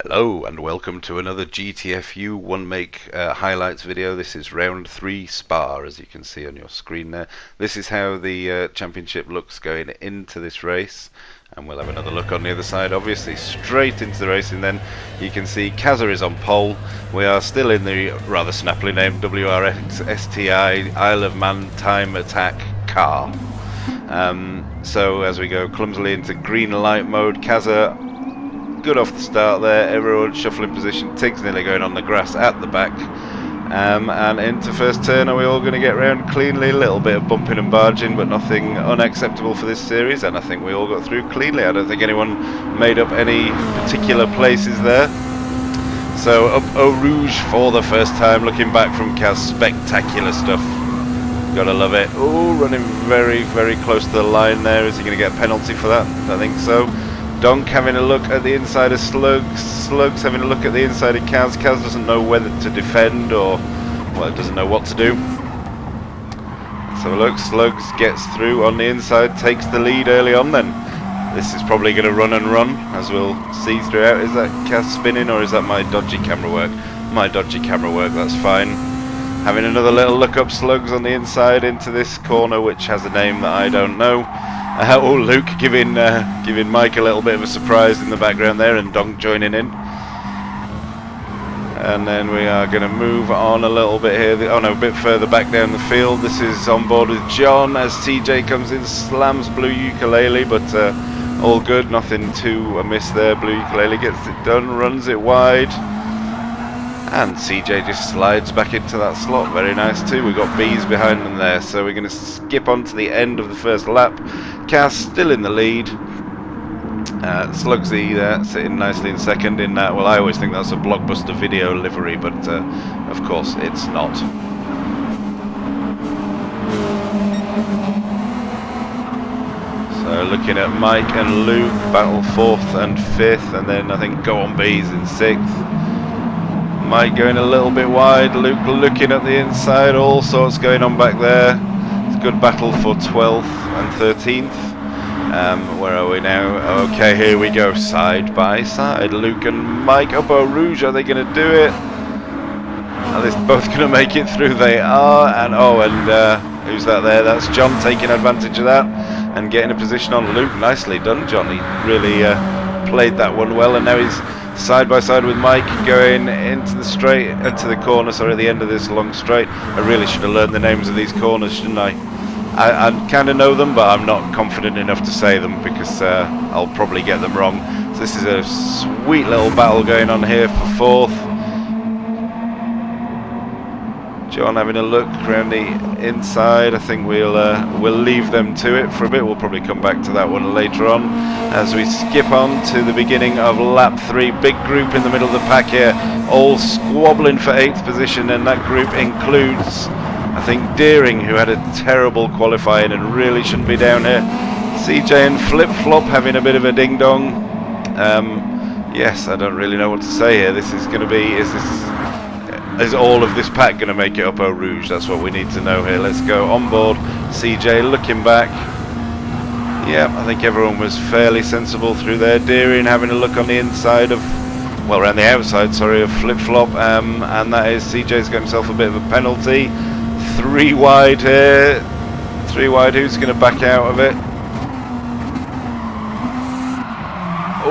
Hello and welcome to another GTFU one make highlights video. This is round 3 Spa, as you can see on your screen there. This is how the championship looks going into this race, and we'll have another look on the other side, obviously straight into the race. And then you can see Kazza is on pole. We are still in the rather snappily named WRX STI Isle of Man Time Attack car. So as we go clumsily into green light mode, Kazza good off the start there, everyone shuffling position, Tig's nearly going on the grass at the back, and into first turn. Are we all going to get round cleanly? A little bit of bumping and barging, but nothing unacceptable for this series, and I think we all got through cleanly. I don't think anyone made up any particular places there. So up Eau Rouge for the first time, looking back from Kaz, spectacular stuff. Gotta love it. Oh, running very, very close to the line there. Is he going to get a penalty for that? I think so. Donk having a look at the inside of Slugs. Slugs having a look at the inside of Kaz. Kaz doesn't know whether to defend or, well, doesn't know what to do. So look, Slugs gets through on the inside, takes the lead early on then. This is probably going to run and run, as we'll see throughout. Is that Kaz spinning, or is that my dodgy camera work? My dodgy camera work, that's fine. Having another little look up, Slugs on the inside into this corner, which has a name that I don't know. Oh, Luke giving Mike a little bit of a surprise in the background there, and Donk joining in. And then we are going to move on a little bit here. Oh no, a bit further back down the field. This is on board with John as TJ comes in, slams Blue Ukulele, but all good, nothing too amiss there. Blue Ukulele gets it done, runs it wide. And CJ just slides back into that slot. Very nice too. We've got B's behind them there. So we're going to skip on to the end of the first lap. Kaz still in the lead. Slugsy there sitting nicely in second in that. Well, I always think that's a Blockbuster Video livery, but of course it's not. So looking at Mike and Luke, battle 4th and 5th, and then I think Go On B's in 6th. Mike going a little bit wide, Luke looking at the inside, all sorts going on back there. It's a good battle for 12th and 13th. Where are we now? Okay, here we go, side by side. Luke and Mike up Eau Rouge. Are they going to do it? Are they both going to make it through? They are. And who's that there? That's John taking advantage of that and getting a position on Luke. Nicely done, John. He really played that one well, and now he's side by side with Mike going into the corner, sorry, at the end of this long straight. I really should have learned the names of these corners, shouldn't I? I kind of know them, but I'm not confident enough to say them because I'll probably get them wrong. So this is a sweet little battle going on here for 4th. John having a look around the inside. I think we'll leave them to it for a bit. We'll probably come back to that one later on as we skip on to the beginning of lap 3. Big group in the middle of the pack here, all squabbling for 8th position, and that group includes, I think, Deering, who had a terrible qualifying and really shouldn't be down here. CJ and Flip Flop having a bit of a ding dong. Yes, I don't really know what to say here. This is going to be, is all of this pack going to make it up Eau Rouge? That's what we need to know here. Let's go on board. CJ looking back. Yeah, I think everyone was fairly sensible through there. Deering having a look on the inside of, well, around the outside, sorry, of Flip Flop, and that is CJ's got himself a bit of a penalty. 3 wide here. 3 wide. Who's going to back out of it?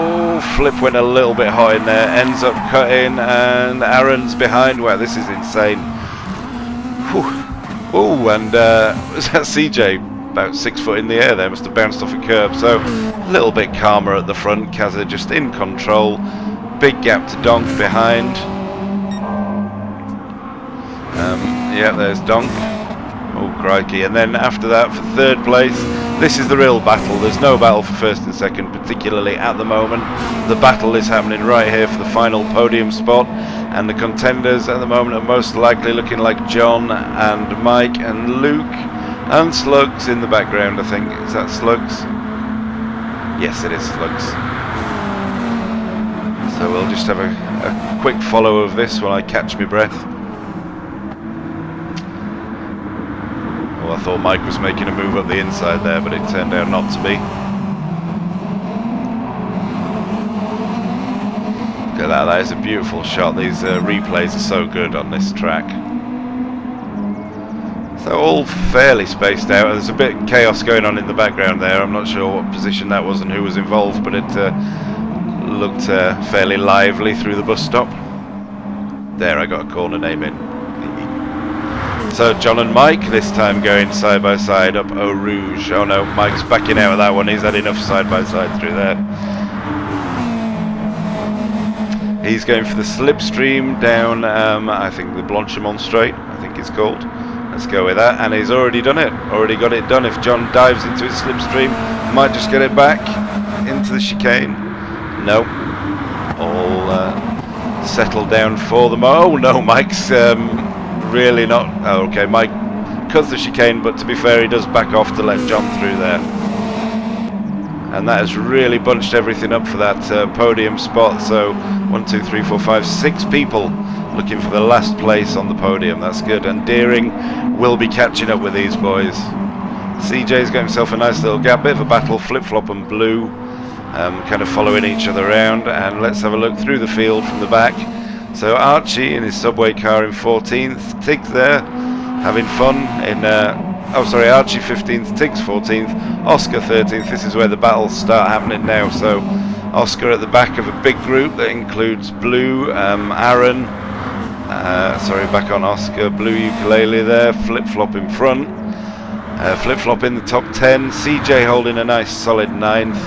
Oh, Flip went a little bit hot in there, ends up cutting, and Aaron's behind. Wow, this is insane. Oh, and was that CJ? About 6 foot in the air there, must have bounced off a curb. So a little bit calmer at the front. Kazza just in control. Big gap to Donk behind. Yeah, there's Donk. Oh, crikey. And then after that, for 3rd place, this is the real battle. There's no battle for 1st and 2nd, particularly at the moment. The battle is happening right here for the final podium spot, and the contenders at the moment are most likely looking like John and Mike and Luke and Slugs in the background, I think. Is that Slugs? Yes, it is Slugs. So we'll just have a quick follow of this while I catch my breath. Well, I thought Mike was making a move up the inside there, but it turned out not to be. A at that. That is a beautiful shot. These replays are so good on this track. So all fairly spaced out. There's a bit of chaos going on in the background there. I'm not sure what position that was and who was involved, but it looked fairly lively through the bus stop. There, I got a corner name in. So John and Mike this time going side by side up Eau Rouge. Oh no, Mike's backing out of that one. He's had enough side by side through there. He's going for the slipstream down, I think the Blanchimont Straight, I think it's called. Let's go with that, and he's already done it. Already got it done. If John dives into his slipstream, might just get it back into the chicane. No, all settled down for them. Oh no, Mike's really not. Oh, okay, Mike cuts the chicane, but to be fair, he does back off to let John through there. And that has really bunched everything up for that podium spot. So 1, 2, 3, 4, 5, 6 people looking for the last place on the podium. That's good. And Deering will be catching up with these boys. CJ's got himself a nice little gap. Bit of a battle, Flip-Flop and Blue kind of following each other around. And let's have a look through the field from the back. So Archie in his subway car in 14th. Tiggs there having fun in... Archie 15th, Tiggs 14th, Oscar 13th. This is where the battles start happening now. So Oscar at the back of a big group that includes Blue, Aaron, back on Oscar, Blue Ukulele there, Flip-Flop in front, Flip-Flop in the top 10, CJ holding a nice solid 9th,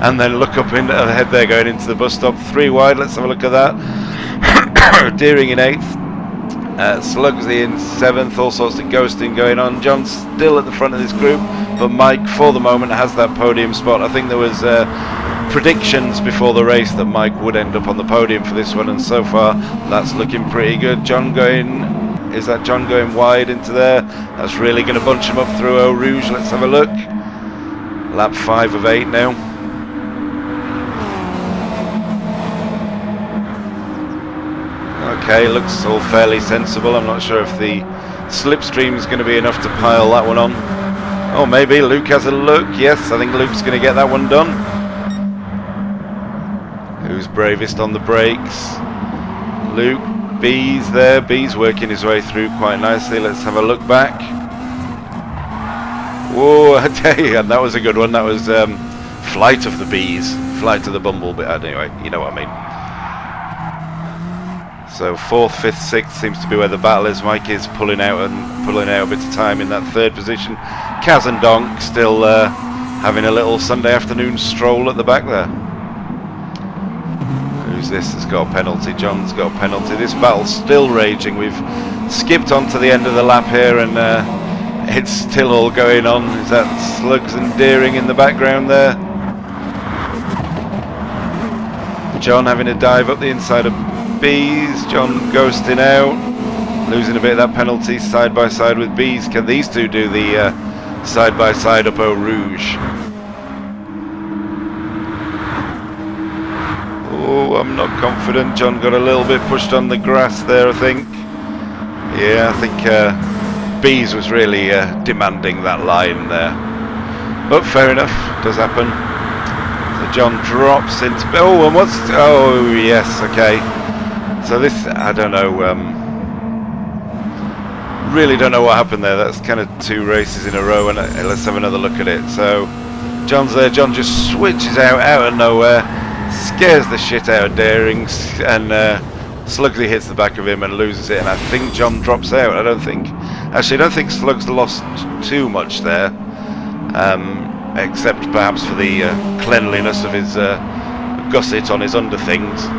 and then look up in ahead there going into the bus stop, 3 wide. Let's have a look at that. Deering in 8th. Slugsy in 7th, all sorts of ghosting going on. John's still at the front of this group, but Mike for the moment has that podium spot. I think there was predictions before the race that Mike would end up on the podium for this one, and so far that's looking pretty good. John going, is that John going wide into there? That's really going to bunch him up through Eau Rouge. Let's have a look. Lap 5 of 8 now. Okay, looks all fairly sensible. I'm not sure if the slipstream is going to be enough to pile that one on. Oh, maybe Luke has a look. Yes, I think Luke's going to get that one done. Who's bravest on the brakes? Luke. B's there. B's working his way through quite nicely. Let's have a look back. Whoa, I tell you, and that was a good one. That was Flight of the Bees. Flight of the Bumblebee. Anyway, you know what I mean. So 4th, 5th, 6th seems to be where the battle is. Mike is pulling out a bit of time in that 3rd position. Kaz and Donk still having a little Sunday afternoon stroll at the back there. Who's this that's got a penalty? John's got a penalty. This battle's still raging. We've skipped on to the end of the lap here, and it's still all going on. Is that Slugs and Deering in the background there? John having a dive up the inside of Bees. John ghosting out, losing a bit of that penalty side by side with Bees. Can these two do the side by side up Eau Rouge? Oh, I'm not confident. John got a little bit pushed on the grass there, I think. Yeah, I think Bees was really demanding that line there. But fair enough, does happen. So John drops into... Oh, and what's... Oh, yes, okay. So this, I don't know, really don't know what happened there. That's kind of 2 races in a row, and let's have another look at it. So John's there. John just switches out of nowhere, scares the shit out of Deering, and Slugsy hits the back of him and loses it, and I think John drops out. I don't think Slugs lost too much there, except perhaps for the cleanliness of his gusset on his underthings.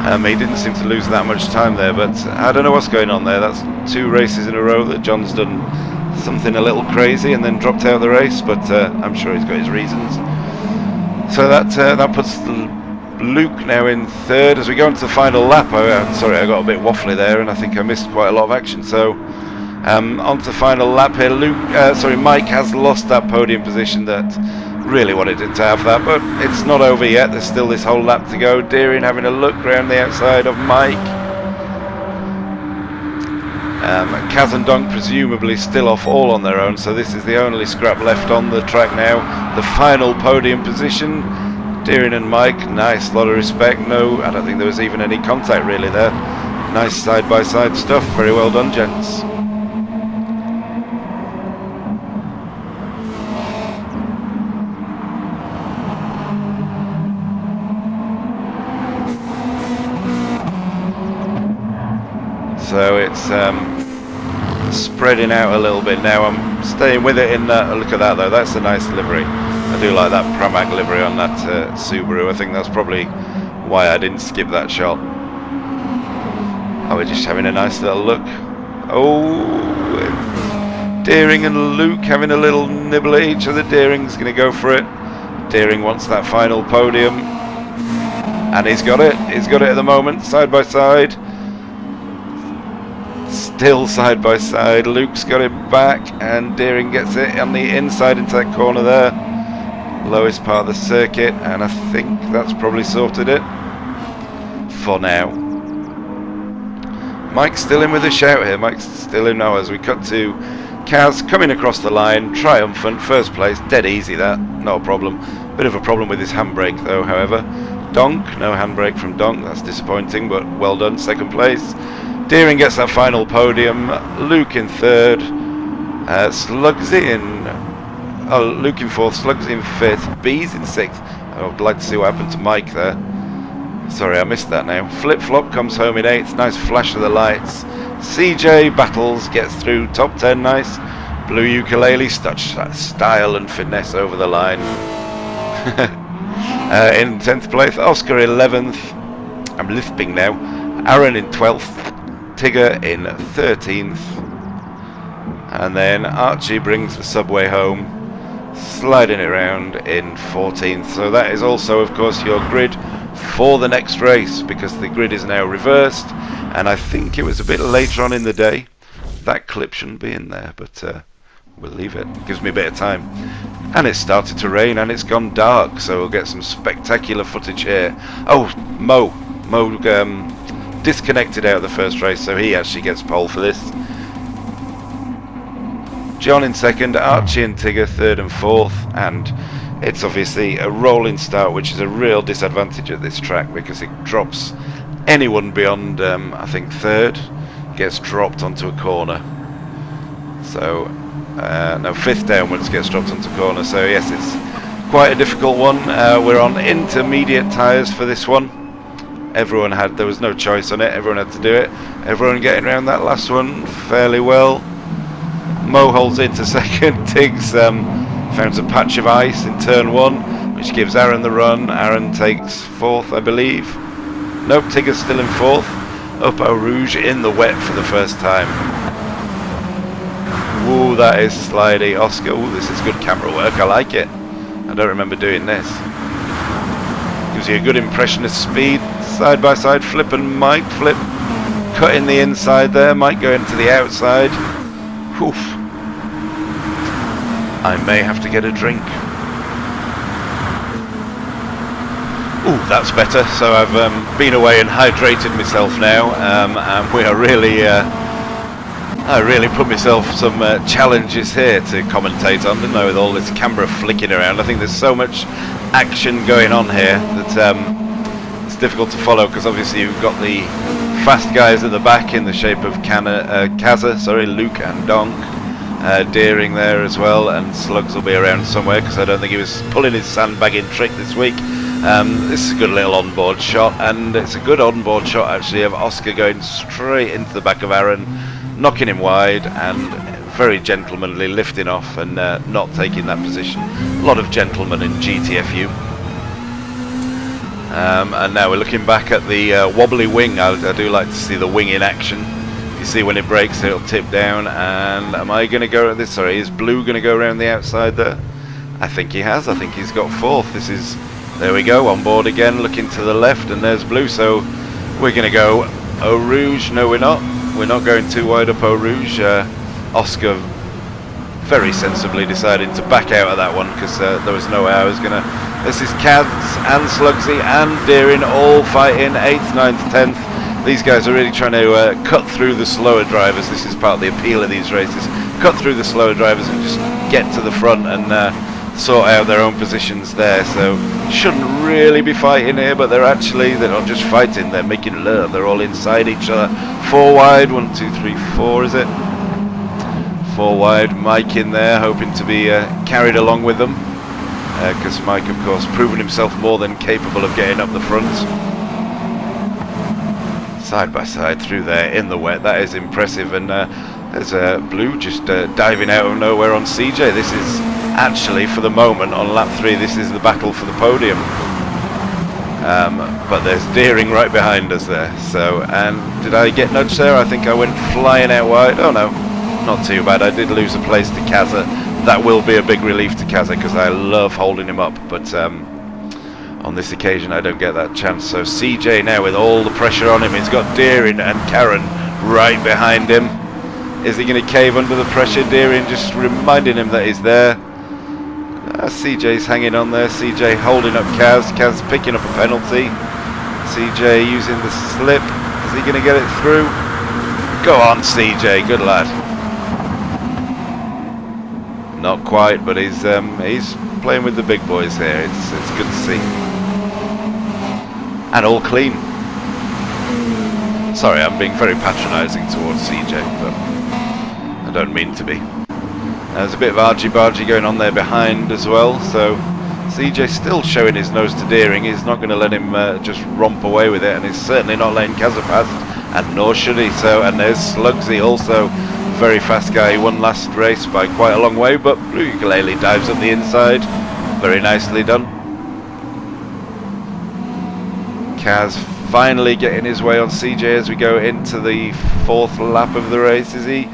He didn't seem to lose that much time there, but I don't know what's going on there. That's 2 races in a row that John's done something a little crazy and then dropped out of the race, but I'm sure he's got his reasons. So that puts Luke now in 3rd as we go into the final lap. Sorry, I got a bit waffly there, and I think I missed quite a lot of action. So on to the final lap here. Mike has lost that podium position that really wanted it to have that, but it's not over yet. There's still this whole lap to go. Deering having a look round the outside of Mike. Kaz and Donk presumably still off all on their own, so this is the only scrap left on the track now. The final podium position. Deering and Mike, nice, lot of respect. No, I don't think there was even any contact really there. Nice side-by-side stuff, very well done, gents. So it's spreading out a little bit now. I'm staying with it in that. Look at that though, that's a nice livery. I do like that Pramac livery on that Subaru. I think that's probably why I didn't skip that shot. Oh, we're just having a nice little look. Oh, Deering and Luke having a little nibble at each other. Deering's going to go for it. Deering wants that final podium. And he's got it. He's got it at the moment, side by side. Still side by side. Luke's got it back, and Deering gets it on the inside into that corner there. Lowest part of the circuit, and I think that's probably sorted it for now. Mike's still in with a shout here. Mike's still in now as we cut to Kaz coming across the line, triumphant, first place, dead easy that, not a problem. Bit of a problem with his handbrake though, however. Donk, no handbrake from Donk, that's disappointing, but well done, second place. Deering gets that final podium. Luke in third. Slugsy in... Oh, Luke in fourth. Slugsy in fifth. B's in sixth. I would like to see what happened to Mike there. Sorry, I missed that now. Flip Flop comes home in eighth. Nice flash of the lights. CJ battles, gets through top 10. Nice. Blue Ukulele, such style and finesse over the line. In 10th place. Oscar 11th. I'm lisping now. Aaron in 12th. Tigger in 13th, and then Archie brings the subway home, sliding it around in 14th. So that is also, of course, your grid for the next race, because the grid is now reversed, and I think it was a bit later on in the day. That clip shouldn't be in there, but we'll leave it. Gives me a bit of time. And it started to rain, and it's gone dark, so we'll get some spectacular footage here. Oh, Mo disconnected out of the first race, so he actually gets pole for this. John in second, Archie and Tigger third and fourth, and it's obviously a rolling start, which is a real disadvantage at this track because it drops anyone beyond I think third gets dropped onto a corner. So no, fifth downwards gets dropped onto a corner, so yes, it's quite a difficult one. We're on intermediate tyres for this one. There was no choice on it, everyone had to do it. Everyone getting around that last one fairly well. Mo holds into second. Tiggs found a patch of ice in turn one, which gives Aaron the run. Aaron takes fourth, I believe. Nope, Tigger's still in fourth. Up Eau Rouge in the wet for the first time. Whoa, that is slidey. Oscar, ooh, this is good camera work, I like it. I don't remember doing this. Gives you a good impression of speed. Side by side, Flip and Mike. Flip cutting the inside there, Mike going to the outside. Oof. I may have to get a drink. Ooh, that's better. So I've been away and hydrated myself now, and we are really I really put myself some challenges here to commentate on, didn't I, with all this camera flicking around. I think there's so much action going on here that it's difficult to follow, because obviously you've got the fast guys at the back in the shape of Luke and Donk, Deering there as well, and Slugs will be around somewhere because I don't think he was pulling his sandbagging trick this week. This is a good little onboard shot, and it's a good onboard shot actually of Oscar going straight into the back of Aaron, knocking him wide, and very gentlemanly lifting off and not taking that position. A lot of gentlemen in GTFU. And now we're looking back at the wobbly wing. I do like to see the wing in action. You see when it breaks, it'll tip down. And am I going to go at this? Sorry, is Blue going to go around the outside there? I think he has. I think he's got fourth. There we go, on board again, looking to the left, and there's Blue. So we're going to go Eau Rouge. No, we're not. We're not going too wide up Eau Rouge. Oscar very sensibly decided to back out of that one because there was no way I was going to. This is Kaz and Slugsy and Deering all fighting 8th, 9th, 10th. These guys are really trying to cut through the slower drivers. This is part of the appeal of these races. Cut through the slower drivers and just get to the front and sort out their own positions there, so shouldn't really be fighting here, but they're not just fighting, they're making love. They're all inside each other. 4 wide, 1, 2, 3, 4 is it? 4 wide, Mike in there, hoping to be carried along with them, because Mike, of course, proven himself more than capable of getting up the front. Side by side through there in the wet, that is impressive. And there's Blue just diving out of nowhere on CJ. This is actually, for the moment, on lap 3, this is the battle for the podium. But there's Deering right behind us there. So, and did I get nudged there? I think I went flying out wide. Oh no, not too bad. I did lose a place to Kaza. That will be a big relief to Kaza because I love holding him up, but on this occasion I don't get that chance. So CJ now with all the pressure on him. He's got Deering and Karen right behind him. Is he going to cave under the pressure? Deering just reminding him that he's there. CJ's hanging on there. CJ holding up Kaz. Kaz picking up a penalty. CJ using the slip. Is he going to get it through? Go on, CJ. Good lad. Not quite, but he's playing with the big boys here. It's good to see. And all clean. Sorry, I'm being very patronising towards CJ, but I don't mean to be. There's a bit of argy-bargy going on there behind as well, so CJ still showing his nose to Deering. He's not going to let him just romp away with it, and he's certainly not letting Kaza past, and nor should he. So, and there's Slugsy, also very fast guy. He won last race by quite a long way, but Blue Ukulele dives up the inside. Very nicely done. Kaz finally getting his way on CJ as we go into the 4th lap of the race, is he?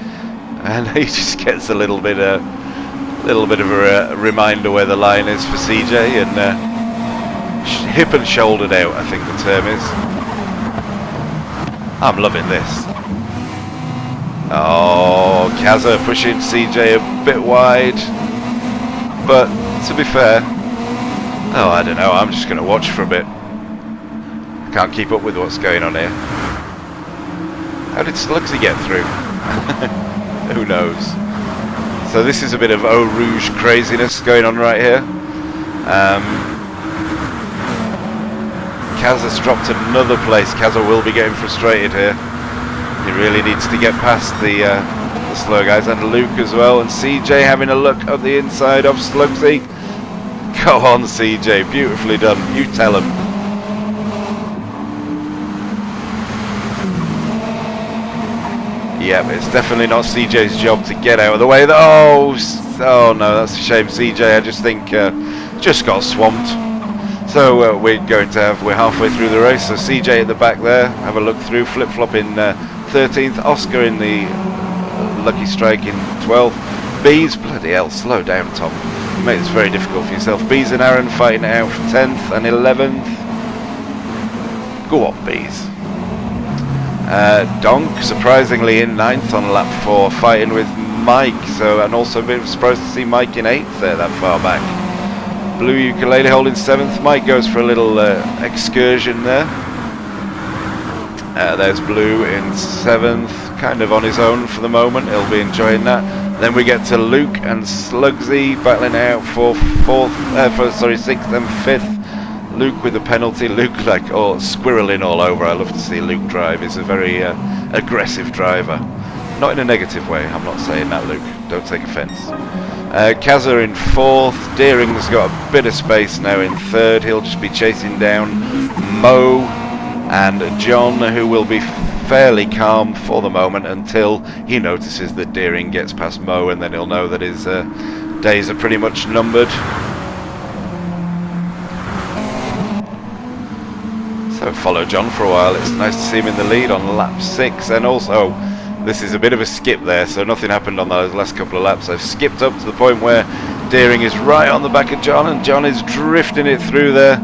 And he just gets a little bit of a reminder where the line is for CJ, and hip and shouldered out, I think the term is. I'm loving this. Oh, Kaza pushing CJ a bit wide, but to be fair, oh, I don't know, I'm just going to watch for a bit. I can't keep up with what's going on here. How did Slugsy get through? Who knows? So this is a bit of Eau Rouge craziness going on right here. Kaza's dropped another place. Kaza will be getting frustrated here. He really needs to get past the slow guys, and Luke as well, and CJ having a look at the inside of Slugsy. Go on, CJ, beautifully done. You tell him. Yeah, but it's definitely not CJ's job to get out of the way. Oh no, that's a shame. CJ, I just think, just got swamped. So we're halfway through the race. So CJ at the back there, have a look through, flip-flop in 13th, Oscar in the Lucky Strike in 12th. Bees, bloody hell, slow down, Tom. You make this very difficult for yourself. Bees and Aaron fighting it out for 10th and 11th. Go on, Bees. Donk surprisingly in 9th on lap 4, fighting with Mike. So, and also a bit surprised to see Mike in 8th there that far back. Blue Ukulele holding 7th. Mike goes for a little excursion there. There's Blue in 7th, kind of on his own for the moment. He'll be enjoying that. Then we get to Luke and Slugsy battling out for 6th and 5th. Luke with a penalty. Luke squirreling all over. I love to see Luke drive. He's a very aggressive driver. Not in a negative way. I'm not saying that, Luke. Don't take offence. Kaza in 4th. Deering's got a bit of space now in 3rd. He'll just be chasing down Mo and John, who will be fairly calm for the moment until he notices that Deering gets past Mo, and then he'll know that his days are pretty much numbered. So follow John for a while. It's nice to see him in the lead on lap 6, and also this is a bit of a skip there, so nothing happened on those last couple of laps. I've skipped up to the point where Deering is right on the back of John, and John is drifting it through there,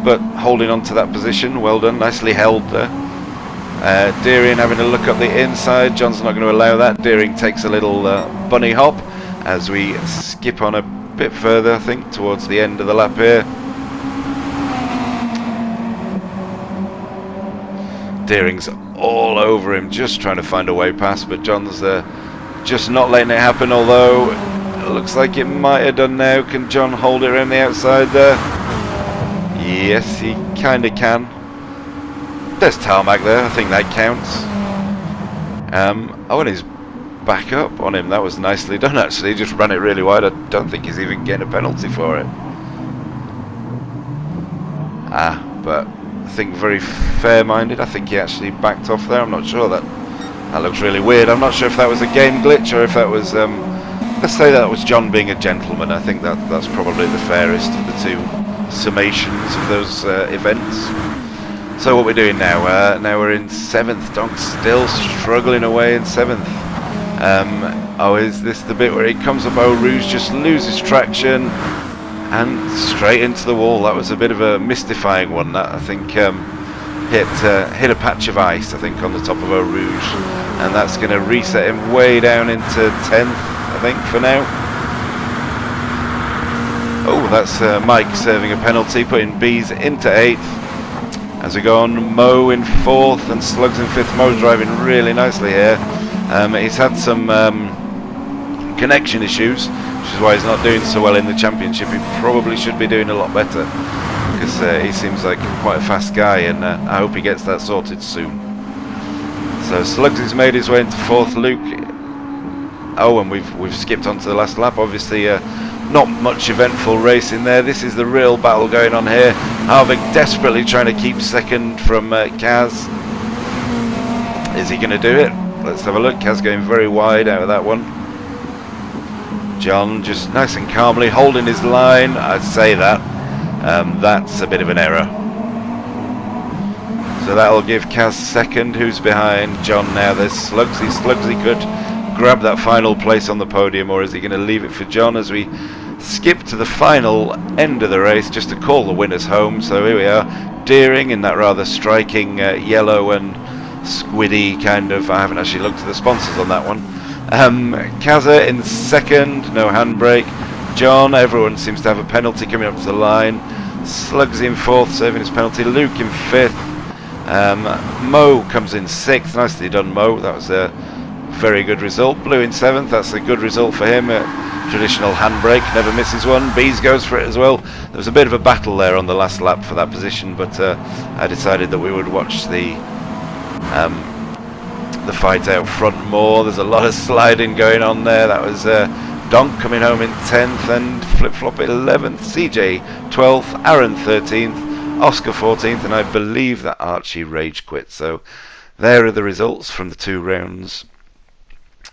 but holding on to that position. Well done, nicely held there. Deering having a look up the inside. John's not going to allow that. Deering takes a little bunny hop as we skip on a bit further, I think, towards the end of the lap here. Deering's all over him, just trying to find a way past, but John's just not letting it happen, although looks like it might have done now. Can John hold it around the outside there? Yes, he kind of can. There's tarmac there, I think that counts. Oh, and he's back up on him. That was nicely done, actually. He just ran it really wide. I don't think he's even getting a penalty for it. But I think very fair-minded. I think he actually backed off there. I'm not sure. That looks really weird. I'm not sure if that was a game glitch or if that was... let's say that was John being a gentleman. I think that's probably the fairest of the two summations of those events. So what we're doing now? Now we're in 7th. Donk's still struggling away in 7th. Oh, is this the bit where he comes up Eau Rouge, just loses traction and straight into the wall? That was a bit of a mystifying one. That I think hit a patch of ice, I think, on the top of Eau Rouge, and that's going to reset him way down into 10th, I think, for now. Oh, that's Mike serving a penalty, putting Bees into 8th. As we go on, Mo in 4th and Slugs in 5th. Mo's driving really nicely here. He's had some connection issues, which is why he's not doing so well in the championship. He probably should be doing a lot better, because he seems like quite a fast guy, and I hope he gets that sorted soon. So Slugs has made his way into 4th. Luke. Oh, and we've skipped on to the last lap. Obviously, not much eventful racing there. This is the real battle going on here. Harvick desperately trying to keep 2nd from Kaz. Is he going to do it? Let's have a look. Kaz going very wide out of that one. John just nice and calmly holding his line. I'd say that. That's a bit of an error. So that'll give Kaz 2nd. Who's behind John now? There's Slugsy. Slugsy could grab that final place on the podium, or is he going to leave it for John as we skip to the final end of the race just to call the winners home? So here we are, Deering in that rather striking yellow and squiddy kind of... I haven't actually looked at the sponsors on that one. Kaza in 2nd, no handbrake. John, everyone seems to have a penalty coming up to the line. Slugs in 4th, serving his penalty. Luke in 5th. Mo comes in 6th. Nicely done, Mo. That was a very good result. Blue in 7th. That's a good result for him. Traditional handbrake, never misses one. Bees goes for it as well. There was a bit of a battle there on the last lap for that position, but I decided that we would watch the fight out front more. There's a lot of sliding going on there. That was Donk coming home in 10th and Flip-Flop 11th, CJ 12th, Aaron 13th, Oscar 14th, and I believe that Archie rage quit. So there are the results from the 2 rounds.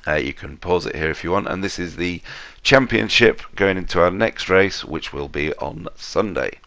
You can pause it here if you want, and this is the championship going into our next race, which will be on Sunday.